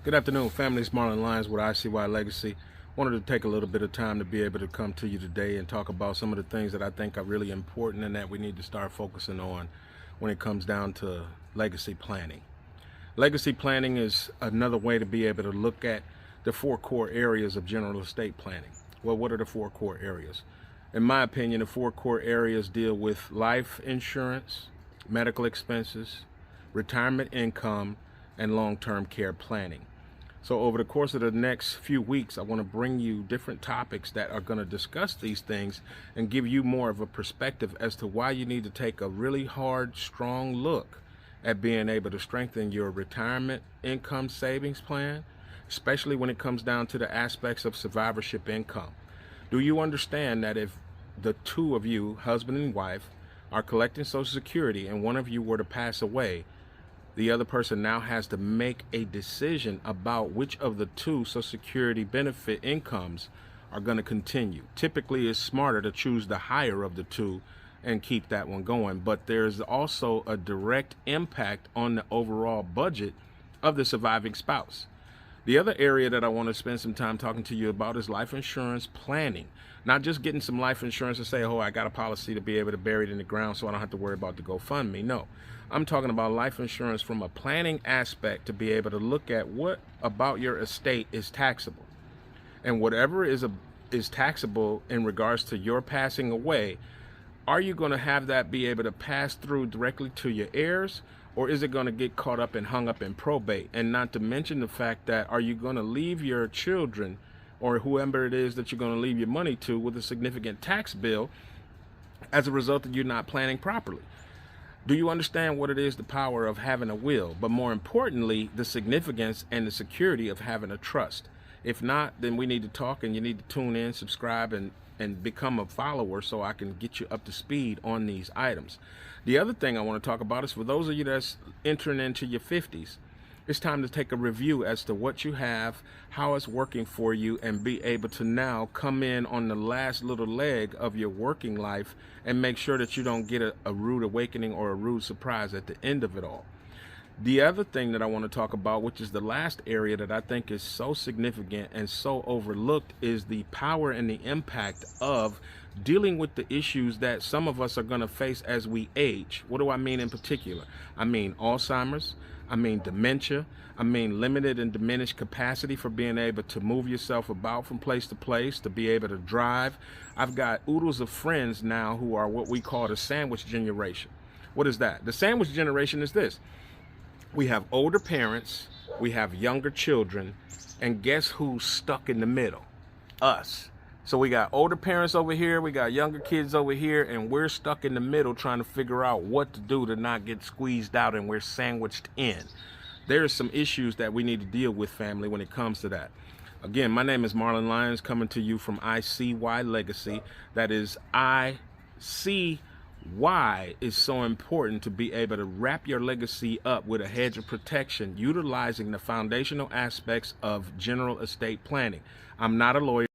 Good afternoon, family. It's Marlon Lyons with I.C.Y. Legacy. Wanted to take a little bit of time to be able to come to you today and talk about some of the things that I think are really important and that we need to start focusing on when it comes down to legacy planning. Legacy planning is another way to be able to look at the four core areas of general estate planning. Well, what are the four core areas? In my opinion, the four core areas deal with life insurance, medical expenses, retirement income, and long-term care planning. So over the course of the next few weeks, I want to bring you different topics that are going to discuss these things and give you more of a perspective as to why you need to take a really hard, strong look at being able to strengthen your retirement income savings plan, especially when it comes down to the aspects of survivorship income. Do you understand that if the two of you, husband and wife, are collecting Social Security and one of you were to pass away, the other person now has to make a decision about which of the two Social Security benefit incomes are going to continue. Typically, it's smarter to choose the higher of the two and keep that one going. But there's also a direct impact on the overall budget of the surviving spouse. The other area that I want to spend some time talking to you about is life insurance planning. Not just getting some life insurance to say, oh, I got a policy to be able to bury it in the ground so I don't have to worry about the GoFundMe. No, I'm talking about life insurance from a planning aspect to be able to look at what about your estate is taxable. And whatever is taxable in regards to your passing away, are you going to have that be able to pass through directly to your heirs? Or is it going to get caught up and hung up in probate? And not to mention the fact that are you going to leave your children or whoever it is that you're going to leave your money to with a significant tax bill as a result of you not planning properly? Do you understand what it is, the power of having a will, but more importantly, the significance and the security of having a trust? If not, then we need to talk and you need to tune in, subscribe, and become a follower so I can get you up to speed on these items. The other thing I want to talk about is for those of you that's entering into your 50s, it's time to take a review as to what you have, how it's working for you, and be able to now come in on the last little leg of your working life and make sure that you don't get a rude awakening or a rude surprise at the end of it all. The other thing that I want to talk about, which is the last area that I think is so significant and so overlooked, is the power and the impact of dealing with the issues that some of us are going to face as we age. What do I mean in particular? I mean Alzheimer's, I mean dementia, I mean limited and diminished capacity for being able to move yourself about from place to place, to be able to drive. I've got oodles of friends now who are what we call the sandwich generation. What is that? The sandwich generation is this. We have older parents, we have younger children, and guess who's stuck in the middle? Us. So we got older parents over here, we got younger kids over here, and we're stuck in the middle trying to figure out what to do to not get squeezed out, and we're sandwiched in. There's some issues that we need to deal with, family, when it comes to that. Again, my name is Marlon Lyons, coming to you from I.C.Y. Legacy. That is I.C.Y. Why is so important to be able to wrap your legacy up with a hedge of protection, utilizing the foundational aspects of general estate planning. I'm not a lawyer.